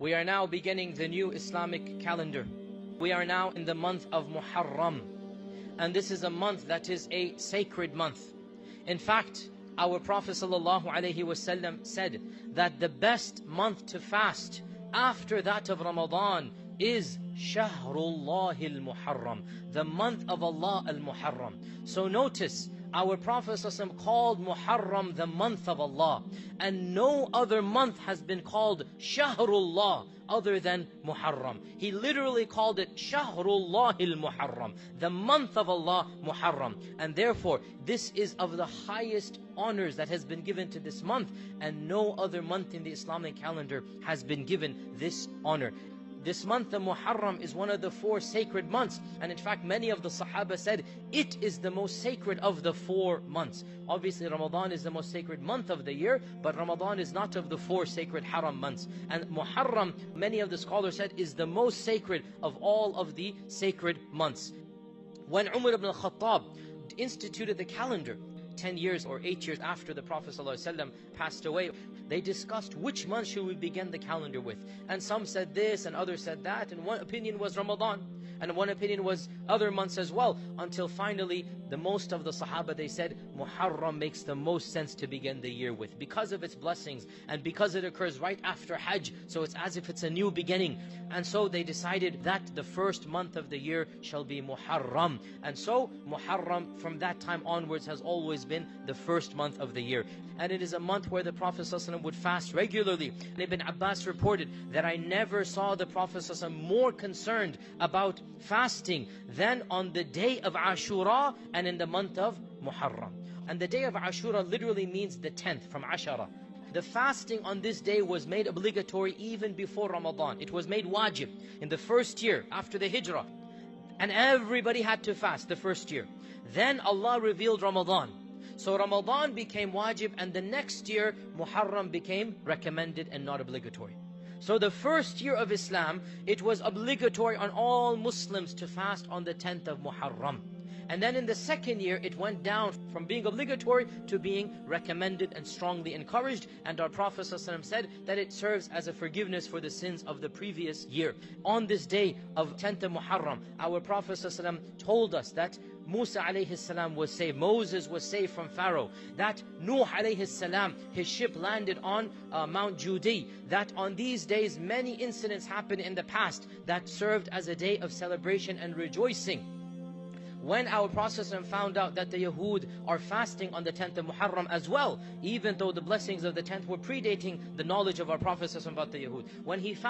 We are now beginning the new Islamic calendar. We are now in the month of Muharram. And this is a month that is a sacred month. In fact, our Prophet ﷺ said that the best month to fast after that of Ramadan is Shahrullahil Muharram, the month of Allah al-Muharram. So notice, our Prophet ﷺ called Muharram the month of Allah, and no other month has been called Shahrullah other than Muharram. He literally called it Shahrullahil Muharram, the month of Allah Muharram. And therefore, this is of the highest honors that has been given to this month, and no other month in the Islamic calendar has been given this honor. This month, the Muharram, is one of the 4 sacred months. And in fact, many of the Sahaba said, it is the most sacred of the 4 months. Obviously, Ramadan is the most sacred month of the year, but Ramadan is not of the 4 sacred haram months. And Muharram, many of the scholars said, is the most sacred of all of the sacred months. When Umar ibn al-Khattab instituted the calendar, 10 years or 8 years after the Prophet ﷺ passed away, they discussed which month should we begin the calendar with. And some said this and others said that, and one opinion was Ramadan, and one opinion was other months as well, until finally the most of the Sahaba, they said Muharram makes the most sense to begin the year with, because of its blessings and because it occurs right after Hajj, so it's as if it's a new beginning. And so they decided that the first month of the year shall be Muharram. And so Muharram from that time onwards has always been the first month of the year. And it is a month where the Prophet ﷺ would fast regularly. And Ibn Abbas reported that I never saw the Prophet ﷺ more concerned about fasting than on the day of Ashura and in the month of Muharram. And the day of Ashura literally means the 10th, from Ashara. The fasting on this day was made obligatory even before Ramadan. It was made wajib in the first year after the Hijrah. And everybody had to fast the first year. Then Allah revealed Ramadan. So Ramadan became wajib, and the next year Muharram became recommended and not obligatory. So the first year of Islam, it was obligatory on all Muslims to fast on the 10th of Muharram. And then in the second year, it went down from being obligatory to being recommended and strongly encouraged. And our Prophet ﷺ said that it serves as a forgiveness for the sins of the previous year. On this day of 10th of Muharram, our Prophet ﷺ told us that Musa alayhi salam was saved, Moses was saved from Pharaoh, that Nuh alayhi salam, his ship landed on Mount Judi, that on these days many incidents happened in the past that served as a day of celebration and rejoicing. When our Prophet found out that the Yahud are fasting on the 10th of Muharram as well, even though the blessings of the 10th were predating the knowledge of our Prophet about the Yahud, when he found